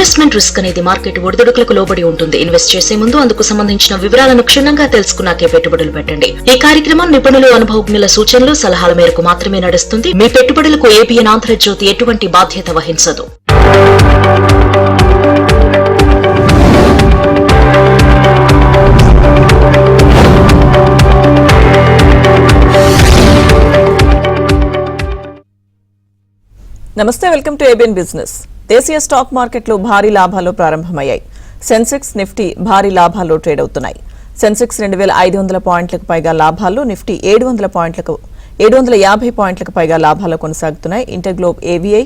Investment risk అనేది market ఒడిదుడుకులకు లోబడి ఉంటుంది. ఇన్వెస్ట్ చేసే ముందు అందుకు సంబంధించిన వివరాలను క్షుణ్ణంగా తెలుసుకున్నాకే పెట్టుబడులు పెట్టండి. ఈ కార్యక్రమం నిపుణులు, అనుభవజ్ఞుల సూచనలు, సలహాల మేరకు మాత్రమే నడుస్తుంది. మీ పెట్టుబడులకు ఏబిఎన్ ఆంధ్రజ్యోతి ఎటువంటి బాధ్యత వహించదు. నమస్తే, వెల్కమ్ టు ఏబిఎన్ బిజినెస్. దేశీయ స్టాక్ మార్కెట్లో భారీ లాభాలు ప్రారంభమయ్యాయి. సెన్సెక్స్, నిఫ్టీ భారీ లాభాల్లో ట్రేడ్ అవుతున్నాయి. సెన్సెక్స్ 2500 పాయింట్లకు పైగా లాభాలు, నిఫ్టీ 750 పాయింట్లకు పైగా లాభాలు కొనసాగుతున్నాయి. InterGlobe, AVI,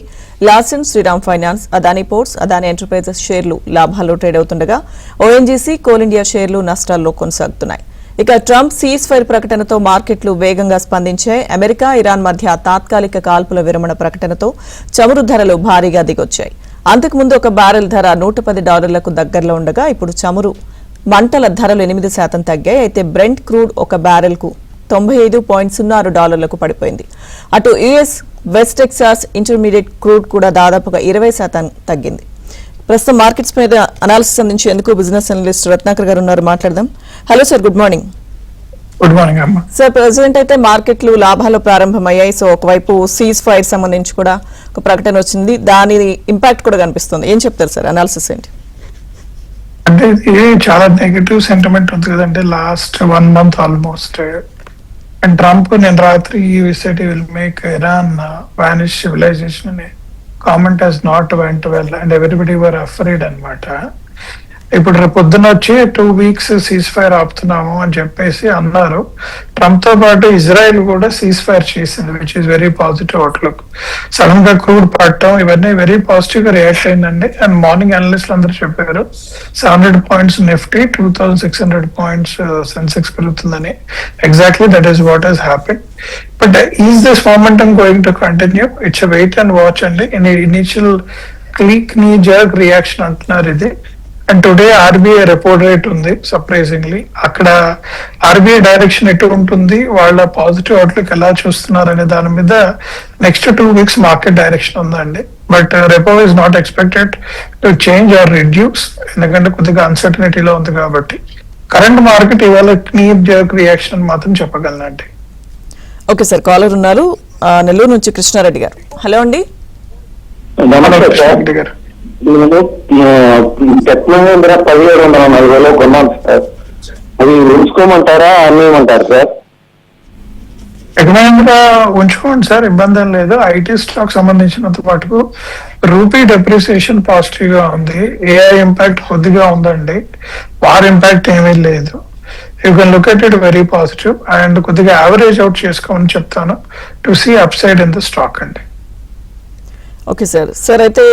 Larsen, Shriram finance, Adani ports, Adani enterprises షేర్లు లాభాల్లో ట్రేడ్ అవుతుండగా ఓఎన్జీసీ, కోల్ ఇండియా షేర్లు నష్టాల్లో కొనసాగుతున్నాయి. ఇక ట్రంప్ సీజ్ ఫైర్ ప్రకటనతో మార్కెట్లు వేగంగా స్పందించాయి. అమెరికా, ఇరాన్ మధ్య తాత్కాలిక కాల్పుల విరమణ ప్రకటనతో చమురు ధరలు భారీగా దిగొచ్చాయి. అంతకుముందు ఒక బ్యారెల్ ధర $110 దగ్గరలో ఉండగా ఇప్పుడు చమురు మంటల ధరలు 8% తగ్గాయి. అయితే బ్రెంట్ క్రూడ్ ఒక బ్యారెల్కు $95.06 పడిపోయింది. అటు US west Texas intermediate crude కూడా దాదాపుగా 20% తగ్గింది. ప్రస్తుతం మార్కెట్స్ మీద అనాలిసిస్ అందించేందుకు బిజినెస్ అనలిస్ట్ రత్నాకర్ గారు ఉన్నారు, మాట్లాడదాం. Hello sir, good morning. Good morning అమ్మా. సార్, ప్రెసిడెంట్ అయితే మార్కెట్లు లాభాలు ప్రారంభమయ్యాయి. సో ఒకవైపు సీజ్ ఫైర్ సంబంధించి కూడా ఒక ప్రకటన వచ్చింది, దాని ఇంపాక్ట్ కూడా కనిపిస్తుంది. ఏం చెప్తారు సార్, అనాలిసిస్ ఏంటి? అంటే ఇది చాలా నెగటివ్ సెంటిమెంట్ ఉంది కదంటే last 1 month almost. And Trump నేను రాత్రి visit will make Iran vanish civilization అనే comment has not went well and everybody were afraid అన్నమాట. ఇప్పుడు రేపు పొద్దున వచ్చి 2 weeks సీజ్ ఫైర్ ఆపుతున్నాము అని చెప్పేసి అన్నారు. ట్రంప్ తో పాటు ఇజ్రాయెల్ కూడా సీజ్ ఫైర్ చేసింది, which is very positive outlook. Sudden గా క్రూడ్ పడటం ఇవన్నీ వెరీ పాజిటివ్ గా రియాక్ట్ అయిందండి. అండ్ మార్నింగ్ అనలిస్టులు అందరూ చెప్పారు 700 points నిఫ్టీ, 2600 points సెన్సెక్స్ పెరుగుతుందని. Exactly that is what he's happen. But is this momentum going to continue? It's wait and watch అండి. Initial click knee jerk reaction అంటున్నారు ఇది. And today RBI repo rate ఉంది surprisingly. అక్కడ RBI direction ఎటు ఉంటుంది, వాళ్ళ positive outlook ఎలా చూస్తున్నారు అనే దాని మీద నెక్స్ట్ 2 weeks మార్కెట్ డైరెక్షన్ ఉందండి. But repo is not expected to change or reduce, ఎందుకంటే కొద్దిగా అన్సర్టనిటీలో ఉంది కాబట్టి కరెంట్ మార్కెట్ ఇవాళ నీ జర్క్ రియాక్షన్ మాత్రం చెప్పగలనండి. ఓకే సార్, కాలర్ ఉన్నారు నెల్లూరు నుంచి కృష్ణారెడ్డి గారు. హలో అండి. కృష్ణారెడ్డి గారు, నేను టెక్నాలజీ 1740 కొన్నాను సార్, అది ఉంచుకోమంటారా అమ్మేయమంటారు సార్? ఎకనామిక్ గా ఉంచుకోండి సార్, ఇబ్బంది ఏం లేదు. ఐటీ స్టాక్ సంబంధించినంత పాటు రూపీ డెప్రిసియేషన్ పాజిటివ్ గా ఉంది. ఏఐ ఇంపాక్ట్ కొద్దిగా ఉందండి, వార్ ఇంపాక్ట్ ఏమీ లేదు. You can look at it very positive and కొద్దిగా యావరేజ్ అవుట్ చేసుకోమని చెప్తాను to see upside in the stock అండి. Okay sir. సార్ అయితే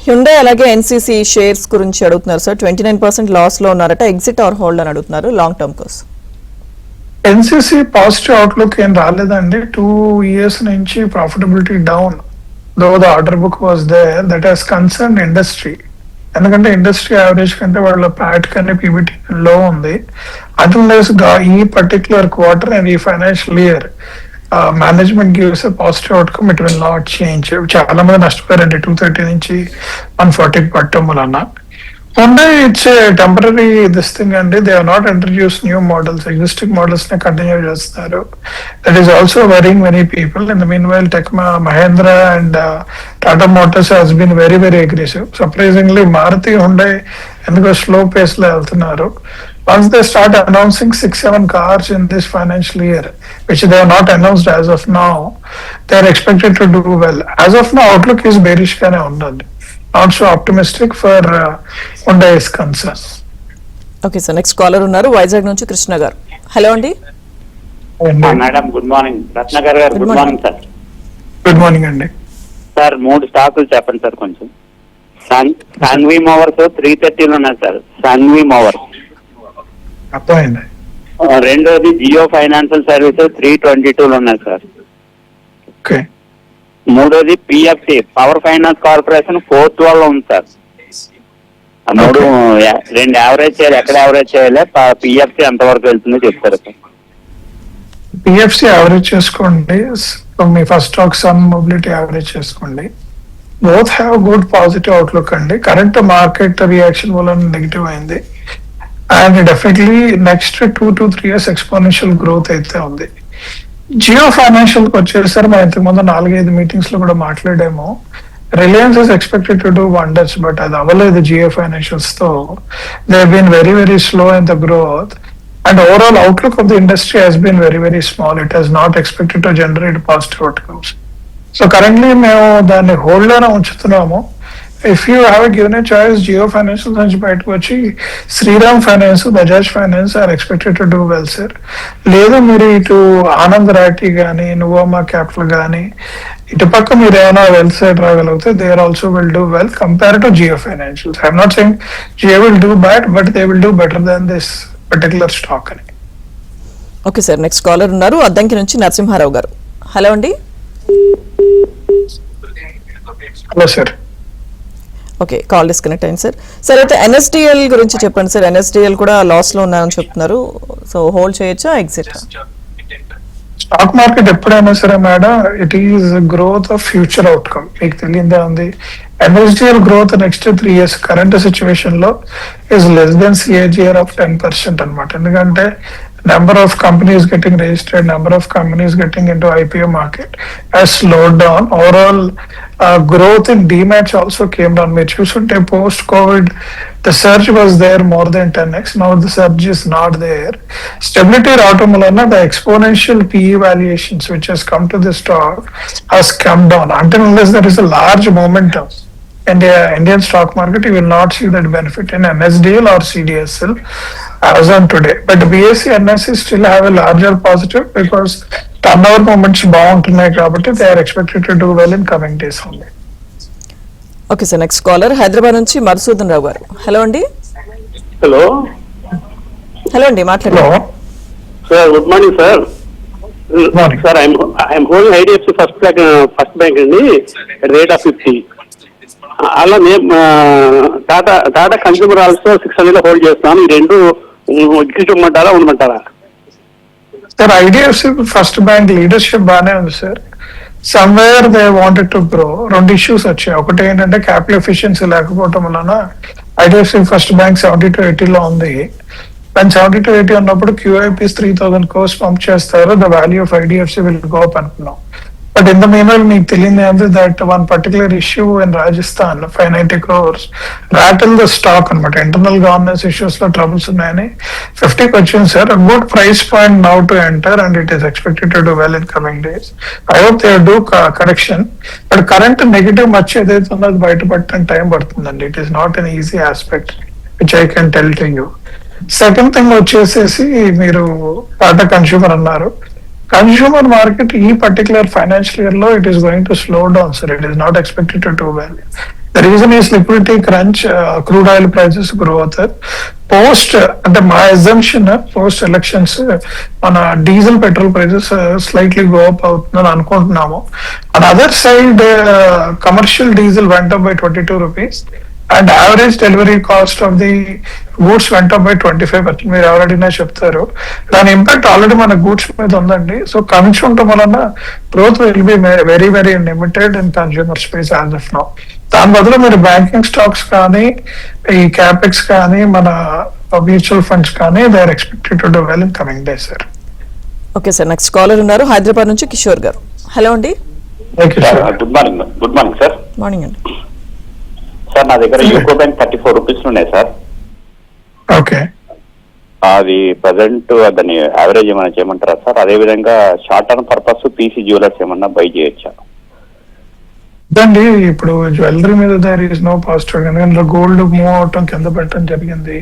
హ్యుండై అలాగే ఎన్సీసీ షేర్స్ గురించి అడుగుతున్నారు సార్. 29% లాస్ లో ఉన్నారట, ఎగ్జిట్ ఆర్ హోల్డ్ అని అడుగుతున్నారు లాంగ్ టర్మ్ కోసం. ఎన్సీసీ పాజిటివ్ అవుట్లుక్ ఏం రాలేదండి. 2 years నుంచి profitability down, though the order book was there. That has concern industry, ఎందుకంటే ఇండస్ట్రీ యావరేజ్ కంటే వాళ్ళ ప్యాట్ కానీ పీబీటీ లో ఉంది. అదర్వైజ్ ఈ పర్టికులర్ క్వార్టర్ అండ్ ఈ financial year management gives positive outcome, it will not change. చాలా మంది నష్టపోయారండి 230 నుంచి 140 పట్టడం వలన. Hyundai, it's a temporary this thing అండి. They have not introduced new models, existing models నే కంటిన్యూ చేస్తున్నారు. That is also worrying many people. In the meanwhile, Mahindra and Tata Motors has been very aggressive. Surprisingly, Maruti, Hyundai ఎందుకో slow pace లో వెళ్తున్నారు. Once they start announcing 6-7 cars in this financial year, which they have not announced as of now, they are expected to do well. As of now, outlook is bearish గానే ఉందండి. Not so optimistic for Hyundai is concerned. Okay sir, next caller ఉన్నారు వైజాగ్ నుంచి కృష్ణ గారు. Hello అండి. Madam good morning. Ratnakar గారు good morning sir. Good morning అండి. Sir 3 స్టాకులు చెప్పండి సార్ కొంచెం. సన్వి మోవర్స్ 330 ఉన్నాయి సార్. సన్వి మోవర్స్ అర్థమైంది. రెండోది జియో ఫైనాన్షియల్ సర్వీసెస్ 322 ఉన్నాయి సార్. ఓకే. మూడోది పిఎఫ్సి పవర్ ఫైనాన్స్ కార్పొరేషన్ 412 ఉంది సార్. మూడు 2 యావరేజ్ చేయాలి, ఎక్కడ యావరేజ్ చేయాలి, పిఎఫ్సి ఎంతవరకు వెళ్తుందో చెప్తారు సార్. పిఎఫ్సి యావరేజ్ చేసుకోండి, మీ first stock Sun mobility average చేసుకోండి. Both have good positive outlook అండి. కరెంట్ మార్కెట్ రియాక్షన్ వల్ల నెగిటివ్ అయింది, and definitely next 2 to 3 years exponential growth అయితే ఉంది. జియో ఫైనాన్షియల్ కి వచ్చేసరి మనం ఇంతకు ముందు 4-5 మీటింగ్స్ లో కూడా మాట్లాడాము. Reliance is expected to do wonders, but అది అవ్వలేదు. జియో ఫైనాన్షియల్స్ తో they been very very slow in the growth, and overall outlook of the industry has been very very small. It has not expected to generate positive outcomes. So currently మేము దాన్ని hold లోనే ఉంచుతున్నాము. If you have given a choice, Jio financial నుంచి బయటకు వచ్చి Shriram finance, Bajaj finance are expected to do well sir. లేదు మీరు ఇటు ఆనంద్ రాటి కానీ, నువోమా క్యాపిటల్ కానీ ఇటు పక్క మీరు ఏమైనా వెల్ సైడ్ రాగలిగితే they are also will do well compare to Jio financials. I'm not saying Jio will do bad, but they will do better than this particular stock అని. ఓకే సార్, నెక్స్ట్ కాలర్ ఉన్నారు అద్దంకి నుంచి నరసింహారావు గారు. హలో అండి. Hello sir. Okay, call disconnect అయింది sir. Sir అయితే NSDL గురించి చెప్పండి సార్. ఎన్ఎస్డిఎల్ కూడా లాస్ లో ఉన్నారని చెప్తున్నారు, సో హోల్డ్ చేయొచ్చా, ఎగ్జిట్? స్టాక్ మార్కెట్ ఎప్పుడైనా సరే madam, it is growth of future outcome. మీకు తెలియదా ఉంది, NSDL growth next 3 years current situation లో is less than CAGR of 10% అనమాట. ఎందుకంటే number of companies getting registered, number of companies getting into IPO market has slowed down. Overall growth in DMAT also came down. Meer chusunte post COVID the surge was there more than 10x. Now the surge is not there. Stability raavadam vallana the exponential PE valuations which has come to the stock has come down. Until unless there is a large momentum in the Indian stock market, you will not see that benefit in NSDL or CDSL as on today. But BSE NSE still have a larger positive because turnover moments బాగుంటున్నాయి కాబట్టి they are expected to do well in coming days only. Okay sir, next caller Hyderabad నుంచి మధుసూదన్ రావు గారు. Hello అండి. Hello hello అండి, మాట్లాడండి. Sir, good morning sir. Morning. Sir, I'm holding IDFC first bank అండి, rate of 50. అలా Tata consumer also 600 hold చేస్తాను. ఈ రెండు ఇచ్చుమంటారా, ఉండమంటారా? Sir, IDFC first bank leadership బాగానే ఉంది sir. Somewhere they wanted to grow. 2 issues వచ్చాయి. ఒకటి ఏంటంటే క్యాపిటల్ ఎఫిషియన్సీ లేకపోవడం వలన ఐడిఎఫ్సి ఫస్ట్ బ్యాంక్ 70 to 80 లో ఉంది. దాని 70 to 80 ఉన్నప్పుడు QIPs 3,000 crores పంప్ చేస్తారు. The value of IDFC will go up అనుకున్నాం. బట్ ఇన్ ద మీన్వైల్ మీకు తెలియదు అంటే that one particular issue in Rajasthan 590 crores rattle the stock అనమాట. ఇంటర్నల్ గవర్నెన్స్ ఇష్యూస్ లో ట్రబుల్స్ ఉన్నాయని 50కి వచ్చింది sir. Good price point now to enter and it is expected to do well in coming days. I hope they do correction. But current negative much ఏదైతే ఉందో అది బయటపడటానికి time పడుతుందండి. It is not an easy aspect which I can tell to you. Second thing వచ్చేసేసి మీరు Tata consumer అన్నారు. Consumer market ఈ particular financial year లో it is going to slow down sir. It is not expected to do well. The reason is liquidity crunch, crude oil prices grow అవుతారు. Post అంటే మా exemption post elections మన diesel petrol prices slightly go up అవుతుందని అనుకుంటున్నాము. On other side commercial diesel వెంట by 22 rupees and average delivery cost of the goods went up by 25%. మీరు ఎవరైనా చెప్తారు. దాని ఇంపాక్ట్ ఆల్రెడీ మన గూడ్స్ మీద ఉందండి. సో కమిషన్ ఉండటం వలన growth will be very very limited in consumer space as of now. దాని బదులు మీరు బ్యాంకింగ్ స్టాక్స్ కానీ, ఈ క్యాపెక్స్ కానీ, మన మ్యూచువల్ ఫండ్స్ కానీ they are expected to do well in coming days sir. Okay sir, next caller ఉన్నారు హైదరాబాద్ నుంచి కిషోర్ గారు. హలో అండి. Good morning sir. మార్నింగ్ అండి. సార్, నా దగ్గర యూకో బ్యాంక్ 34 rupees ఉన్నాయి సార్. ఓకే, అది ప్రజెంట్ దాన్ని యావరేజ్ ఏమైనా చేయమంటారా సార్? అదే విధంగా short term purpose PC jewellers ఏమన్నా బై చేయొచ్చా? ఇదండి ఇప్పుడు జ్యువెలరీ మీద దేర్ ఈస్ నో పాజిటివ్. ఎందుకంటే గోల్డ్ మూవ్ అవటం కింద పెట్టడం జరిగింది.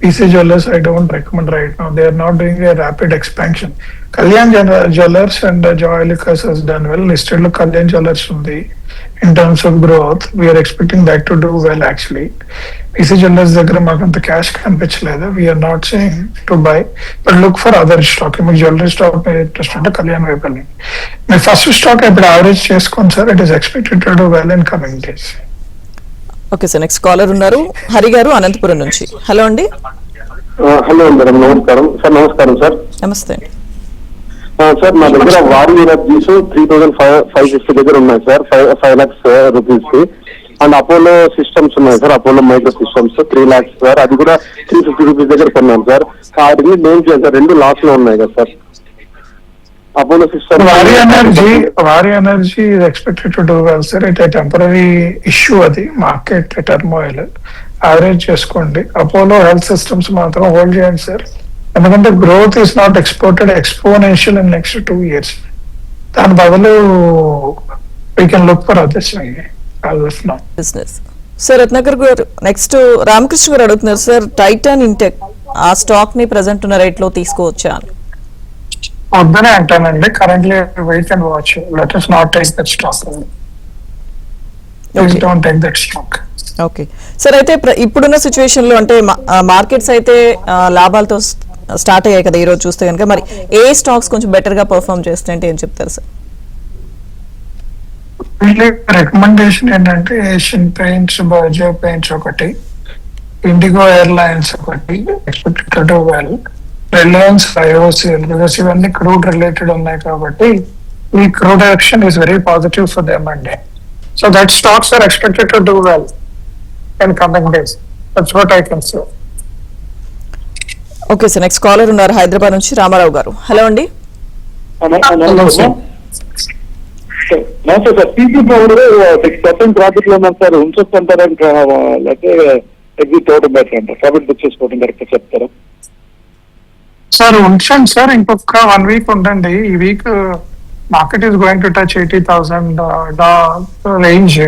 PC Jewelers, I don't recommend right now. They are not doing a rapid expansion. Kalyan Jewelers and Joy Lucas has done well. Listed lo Kalyan Jewelers undi. In terms of growth, we are expecting that to do well actually. PC Jewelers దగ్గర మాకు అంత cash కనిపించలేదు. We are not saying to buy, but look for other stock. మీకు jewellery stock మీద interest ఉంటే కళ్యాణ్ వైపు వెళ్ళండి. మీ ఫస్ట్ స్టాక్ ఇప్పుడు యావరేజ్ చేసుకోండి sir. It is expected to do well in coming days. Okay sir, next caller ఉన్నారు హరి గారు అనంతపురం నుంచి. హలో అండి. హలో మేడం, నమస్కారం సార్. నమస్కారం సార్. నమస్తే అండి. సార్ నా దగ్గర వారి ఎనర్జీస్ 3,550 దగ్గర ఉన్నాయి సార్, 5 lakhs రూపీస్ కి. అండ్ అపోలో సిస్టమ్స్ ఉన్నాయి sir, Apollo micro systems 3 lakhs sir, అది కూడా 350 రూపీస్ దగ్గర కొన్నాను సార్. వాటిని నేను చేశాను, 2 లాస్ లో ఉన్నాయి కదా సార్. అపోలో సిస్టమ్ వారి energy is expected to do well sir. It a temporary issue, అది మార్కెట్ టర్మోయిల్. యావరేజ్ చేసుకోండి. అపోలో హెల్త్ సిస్టమ్స్ మాత్రం హోల్డ్ చేయండి సార్, ఎందుకంటే growth is not exponential in next 2 years. దాని బదులు we can look for others business. Sir Ratnakar గారు, next Ramakrishna గారు అడుగుతున్నారు సార్, టైటాన్ ఇంటెక్ ఆ స్టాక్ ని ప్రెసెంట్ ఉన్న రేట్ లో తీసుకోవచ్చా అని. వద్దనే అంటానండి. Currently wait and watch. Let us not take that stock. Please don't take that stock. Okay sir, అయితే ఇప్పుడున్న సిచ్యువేషన్ లో అంటే మార్కెట్స్ అయితే లాభాలతో స్టార్ట్ అయ్యాయి కదా ఈ రోజు చూస్తే కనుక, మరి ఏ స్టాక్స్ కొంచెం బెటర్ గా పర్ఫార్మ్ చేస్తాయంటే ఏం చెప్తారు సార్? రికమెండేషన్ ఏంటంటే ఏషియన్ పెయింట్స్, బర్జర్ పెయింట్స్ ఒకటి, ఇండిగో ఎయిర్లైన్స్ ఒకటి, expected well, Reliance, IOCL, because ఇవన్నీ క్రూడ్ రిలేటెడ్ ఉన్నాయి కాబట్టి ఈ crude action is very positive for them అండి. So that stocks are expected to do well in coming days. That's what I can say. Okay sir, next caller ఉన్నారు హైదరాబాద్ నుంచి రామారావు గారు. Hello అండి. నమస్తే సార్. పీసీ పవర్ 6% ప్రాఫిట్ లో ఉన్నారు sir, ఉంచొస్తుంటారా లేకపోతే exit అవడం బెటర్ అంటారు? ప్రాఫిట్ బుక్ చేసుకోవడం కరెక్ట్ చెప్తారా సార్? ఉంచండి సార్, ఇంకొక 1 week ఉండండి. ఈ week market is going to touch 80,000 range.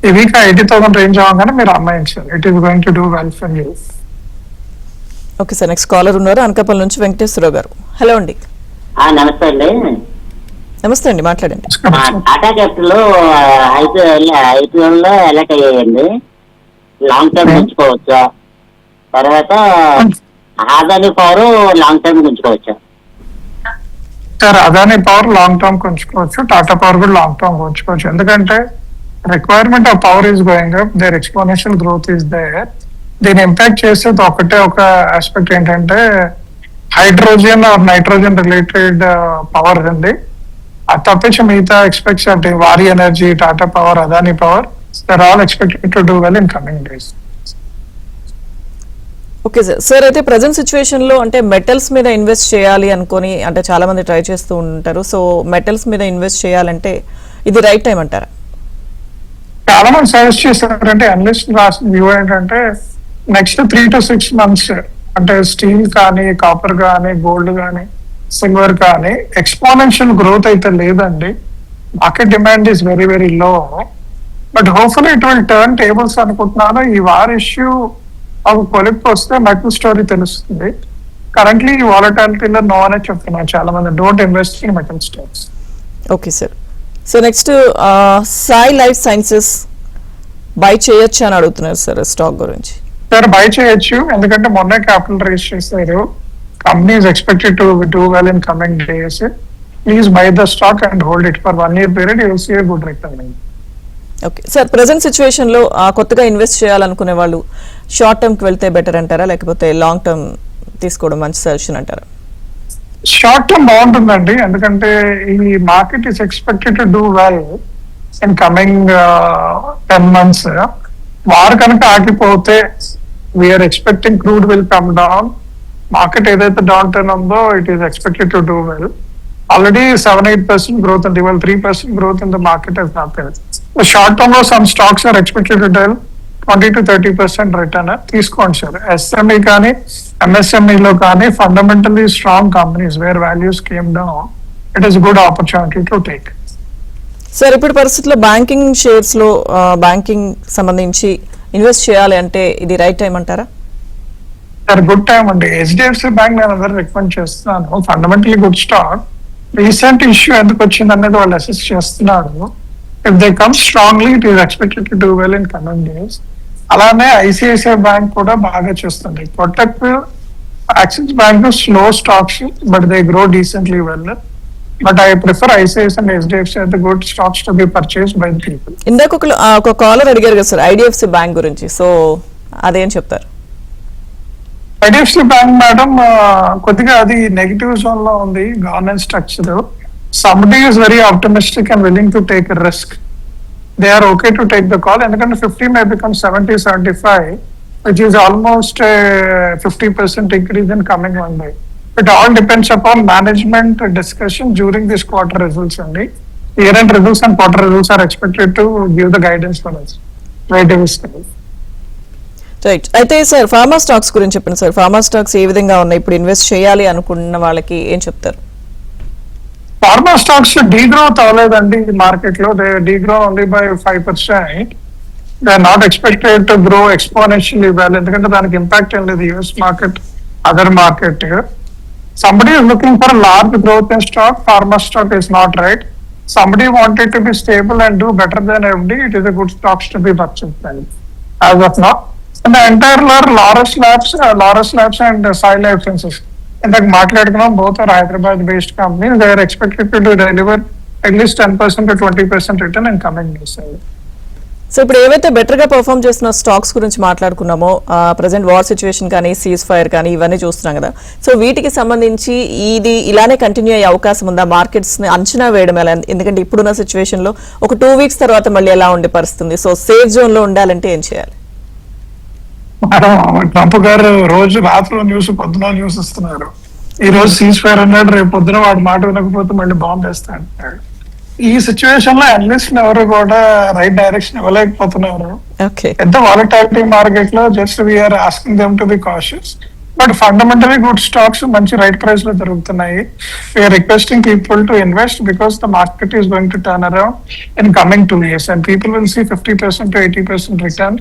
ఈ వీక్ 80,000 రేంజ్ అవ్వగానే మీరు అమ్మాయించారు. It is going to do well for you. Okay sir, next caller ఉన్నారు అనకాపల్లి నుంచి వెంకటేశ్వరరావు గారు. హలో అండి. నమస్తే అండి. నమస్తే అండి, మాట్లాడండి. టాటా క్యాపిటల్ ఐపీఎల్ లో ఎలక్ట్ అయ్యాయండి, లాంగ్ టర్మ్ ఉంచుకోవచ్చా? తర్వాత అదాని పవర్ లాంగ్ టర్మ్ ఉంచుకోవచ్చా? Sir Adani power long term ఉంచుకోవచ్చు, టాటా పవర్ కూడా లాంగ్ టర్మ్ ఉంచుకోవచ్చు. ఎందుకంటే requirement of power is going up, there exponential growth is there. దీని ఇంపాక్ట్ చేసేది ఒక ఆస్పెక్ట్ ఏంటంటే hydrogen or nitrogen related power అండి. అది తప్పించి మిగతా ఎక్స్పెక్ట్స్ అంటే వారి energy, Tata power, Adani power, they're all expected to do well in coming days. Okay sir. Sir అయితే ప్రజెంట్ సిచ్యువేషన్ లో అంటే మెటల్స్ మీద ఇన్వెస్ట్ చేయాలి అనుకొని అంటే చాలా మంది ట్రై చేస్తూ ఉంటారు. సో మెటల్స్ మీద ఇన్వెస్ట్ చేయాలంటే ఇది రైట్ టైం అంటారా? చాలా మంది సజెస్ట్ చేస్తారంటే అనలిస్ట్ రాసిన వ్యూ ఏంటంటే నెక్స్ట్ 3 to 6 months అంటే స్టీల్ కానీ, కాపర్ కానీ, గోల్డ్ కానీ, సిల్వర్ కానీ ఎక్స్పోనెన్షియల్ గ్రోత్ అయితే లేదండి. Market demand is very very low, but hopefully it will turn tables అనుకుంటున్నాను. ఈ వార్ ఇష్యూ ఒక కొలిక్కి వస్తే మెటల్ స్టోరీ తెలుస్తుంది. కరెంట్లీ ఈ వాలటాలిటీలో నో అనే చెప్తున్నాను చాలా మంది. Don't invest in metal stocks. Okay sir. So next Sai life sciences buy చేయొచ్చు అని అడుగుతున్నారు సార్ స్టాక్ గురించి. సార్ బై చేయొచ్చు, ఎందుకంటే మొన్నే క్యాపిటల్ రైజ్ చేశారు. Company is expected to do well in coming days. Please buy the stock and hold it for 1 year period. You will see a good return. Okay sir, present situation లో కొత్తగా invest చేయాలనుకునే వాళ్ళు short term కి వెళ్తే better అంటారా, లేకపోతే long term తీసుకోవడం మంచి సజెషన్ అంటారా? షార్ట్ టర్మ్ బాగుంటుందండి, ఎందుకంటే ఈ market is expected to do well in coming 10 months. వారు కనుక ఆగిపోతే we're expecting crude will come down. Market ఏదైతే డౌన్ టర్న్ ఉందో it is expected to do well. Already 7-8% growth ఉంది, ఇవాళ 3% growth in the market has happened. Short term లో some stocks are expected to deal 20 to 30% return. తీసుకోండి sir. SME కానీ, MSME లో కానీ fundamentally strong companies wear values came down, it is good opportunity to take. Sir ఇప్పుడు పరిస్థితుల్లో banking shares లో banking సంబంధించి invest చేయాలి అంటే ఇది రైట్ టైం అంటారా? సార్ గుడ్ టైం అండి. హెచ్డిఎఫ్సి బ్యాంక్ నేను అందరూ రికమెండ్ చేస్తున్నాను. Fundamentally good stock. Recent issue ఎందుకు వచ్చింది అనేది వాళ్ళు అసెస్ చేస్తున్నారు. If they come strongly it is expected to do well in coming days. అలానే ఐసిఐసిఐ బ్యాంక్ కూడా బాగా చేస్తుంది. Kotak, axis bank slow stocks but they grow decently well. But I prefer ICICI and HDFC as the good stocks to be purchased by the people. ఇందాక ఒక caller అడిగారు కదా sir IDFC bank గురించి, so అదేం చెప్తారు? ఐడిఎఫ్సి బ్యాంక్ మేడం కొద్దిగా అది negative zone లో ఉంది governance structure. Somebody is very optimistic and willing to take risk. They are okay to take the call, ఎందుకంటే 50 may become 70-75, which is almost 50% increase in coming one day. It all depends upon management discussion during this quarter results only. Year-end results and quarter results are expected to give the guidance for us. Where do we stand? Right. అయితే sir pharma stocks గురించి చెప్పండి sir. Pharma stocks ఏ విధంగా ఉన్నాయి, ఇప్పుడు invest చేయాలి అనుకున్న వాళ్ళకి ఏం చెప్తారు? ఫార్మా స్టాక్స్ డీగ్రోత్ అవ్వలేదండి ఈ మార్కెట్ లో. They degrow only by 5%. They are not expected to grow exponentially well, ఎందుకంటే దానికి ఇంపాక్ట్ ఏం లేదు US market, other market. Somebody is looking for large growth in stock. Pharma stock is not right. Somebody wanted to be stable and do better than FD. It is a good stocks to be purchased as of now. And the entire Laurus Labs and Sai Life Sciences. In the market, both are Hyderabad-based companies. They are expected to deliver at least 10% to 20% return in coming years. So ఇప్పుడు ఏవైతే better గా perform చేస్తున్న stocks గురించి మాట్లాడుకున్నామో, present war situation కానీ cease fire కానీ ఇవన్నీ చూస్తున్నాం కదా, సో వీటికి సంబంధించి ఇది ఇలానే కంటిన్యూ అయ్యే అవకాశం ఉందా? మార్కెట్స్ ని అంచనా వేయడం ఎలా? ఎందుకంటే ఇప్పుడున్న సిచ్యువేషన్ లో ఒక 2 వీక్స్ తర్వాత మళ్ళీ ఎలా ఉండే పరిస్థితుంది? సో సేఫ్ జోన్ లో ఉండాలంటే ఏం చేయాలి? ట్రంప్ గారు రోజు రాత్రిలో న్యూస్, పొద్దున న్యూస్ ఇస్తున్నారు. ఈ రోజు సీజ్ ఫైర్ అన్నాడు, రేపు పొద్దున వాడు మాట వినకపోతే మళ్ళీ బాంబు వేస్తా అంటున్నాడు. ఈ సిచ్యువేషన్ లో అనలిస్ట్ ఎవరు కూడా రైట్ డైరెక్షన్ ఇవ్వలేకపోతున్నారు. ఎంత వాలటాలిటీ మార్కెట్ లో just we're asking them to be cautious. But fundamentally good stocks మంచి రైట్ ప్రైస్ లో దొరుకుతున్నాయి. We're requesting people to invest because the market is going to turn around in coming 2 years and people will see 50% to 80% return.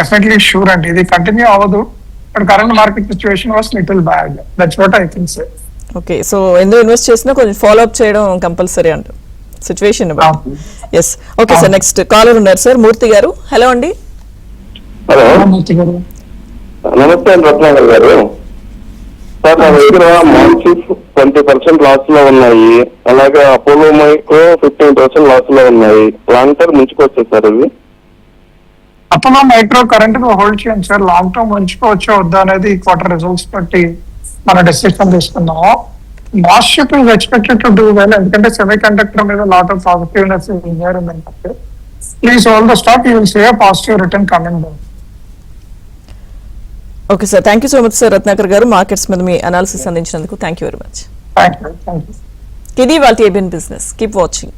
Definitely sure అండి, ఇది continue అవ్వదు. But current market situation was little bad. That's what I think say. Okay, so ఎందుకు invest చేసినా కొంచెం follow up చేయడం compulsory అంట situation. Yes, okay sir. Next caller ఉన్నారు sir, Murthy garu. Hello అండి. హలో, నమస్తే అండి రత్నాకర్ గారు. సార్ నా దగ్గర మార్చిస్ 20% లాస్ లో ఉన్నాయి, అలాగే అపోలో మైక్రో 15% లాస్ లో ఉన్నాయి. లాంగ్ టర్మ్ ముంచుకొచ్చాయి సార్ ఇవి. అపోలో మైక్రో కరెంట్ గా హోల్డ్ చేయండి సార్. లాంగ్ టర్మ్ ఉంచుకోవచ్చా వద్దా అనేది ఈ క్వార్టర్ రిజల్ట్స్ బట్టి మన డెసిషన్ తీసుకున్నాం. Moship is expected to do well, ఎందుకంటే సెమీ కండక్టర్ మీద lot of positiveness environment. Please hold the stock, you will see a positive return coming down. Okay sir, thank you so much sir Ratnakar గారు. Markets మీద మీ analysis అందించినందుకు thank you very much. Thank you. ఇది వాళ్ళ ABN business. Keep watching.